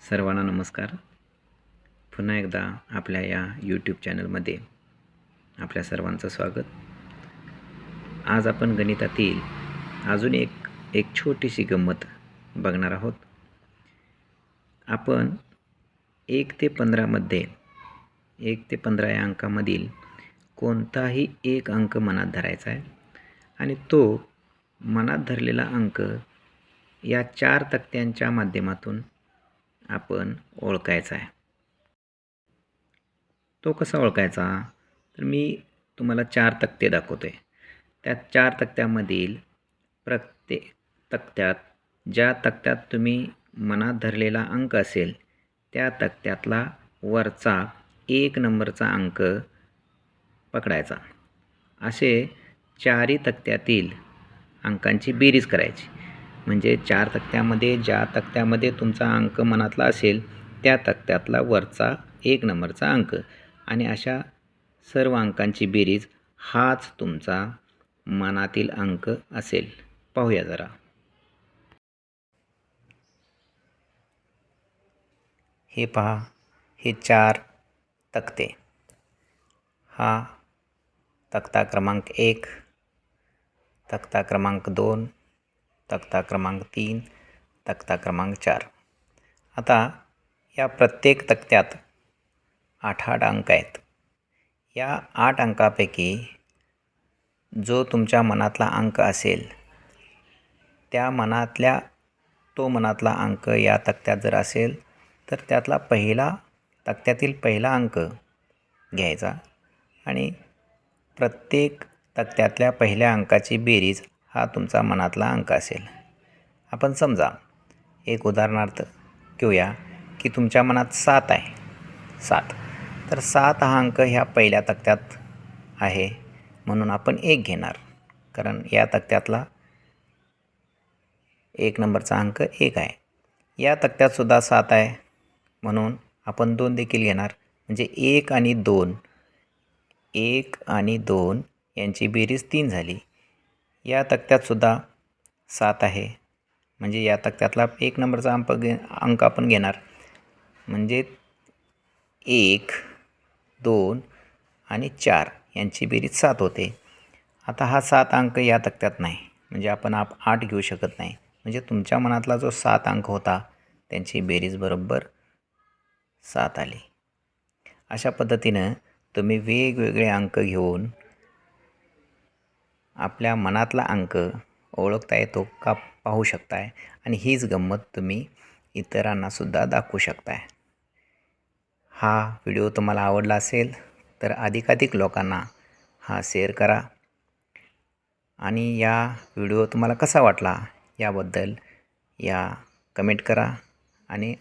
सर्वांना नमस्कार. पुन्हा एकदा आपल्या या यूट्यूब चॅनलमध्ये आपल्या सर्वांचं स्वागत. आज आपण गणितातील अजून एक छोटीशी गंमत बघणार आहोत. आपण 1 ते 15 मध्ये 1 ते 15 या अंकामधील कोणताही एक अंक मनात धरायचा आहे आणि तो मनात धरलेला अंक या 4 तक्त्यांच्या माध्यमातून आपण ओळखायचा आहे. तो कसा ओळखायचा? तर मी तुम्हाला 4 तक्ते दाखवतोय. त्या 4 तक्त्यामधील प्रत्येक तक्त्यात ज्या तक्त्यात तुम्ही मनात धरलेला अंक असेल त्या तक्त्यातला वरचा 1 नंबरचा अंक पकडायचा. असे 4ही तक्त्यातील अंकांची बेरीज करायची. म्हणजे 4 तक्त्यामध्ये ज्या तक्त्यामध्ये तुमचा अंक मनातला असेल त्या तक्त्यातला वरचा 1 नंबरचा अंक आणि अशा सर्व अंकांची बेरीज हाच तुमचा मनातील अंक असेल. पाहूया जरा. हे पहा, हे 4 तक्ते. हा तक्ता क्रमांक 1, तक्ता क्रमांक 2, तक्ता क्रमांक 3, तक्ता क्रमांक 4. आता या प्रत्येक तक्त्यात 8 अंक आहेत. या 8 अंकापैकी जो तुमच्या मनातला अंक असेल त्या मनातला अंक या तक्त्यात जर असेल तर त्यातला तक्त्यातील पहिला अंक घ्यायचा आणि प्रत्येक तक्त्यातल्या पहिल्या अंकाची बेरीज हा तुमचा मनातला अंक असेल. आपण समजा एक उदाहरणार्थ घेऊया की तुमच्या मनात 7 आहे. 7 तर 7 हा अंक ह्या पहिल्या तक्त्यात आहे म्हणून आपण 1 घेणार, कारण या तक्त्यातला 1 नंबरचा अंक 1 आहे. या तक्त्यात सुद्धा 7 आहे म्हणून आपण 2 देखील घेणार. म्हणजे 1 आणि 2 यांची बेरीज 3 झाली. या तक्त्यात सुद्धा 7 आहे म्हणजे या तक्त्यातला 1 नंबरचा अंक आपण घेणार. म्हणजे 1, 2 आणि 4 यांची बेरीज 7 होते. आता हा 7 अंक या तक्त्यात नाही म्हणजे आपण 8 घेऊ शकत नाही. म्हणजे तुमच्या मनातला जो 7 अंक होता त्यांची बेरीज बरोबर 7 आली. अशा पद्धतीनं तुम्ही वेगवेगळे अंक घेऊन आपल्या मनातला अंक ओळखता येतो का पाहू शकताय आणि हीच गंमत तुम्ही इतरांनासुद्धा दाखवू शकताय. हा व्हिडिओ तुम्हाला आवडला असेल तर अधिकाधिक लोकांना हा शेअर करा आणि या व्हिडिओ तुम्हाला कसा वाटला याबद्दल कमेंट करा आणि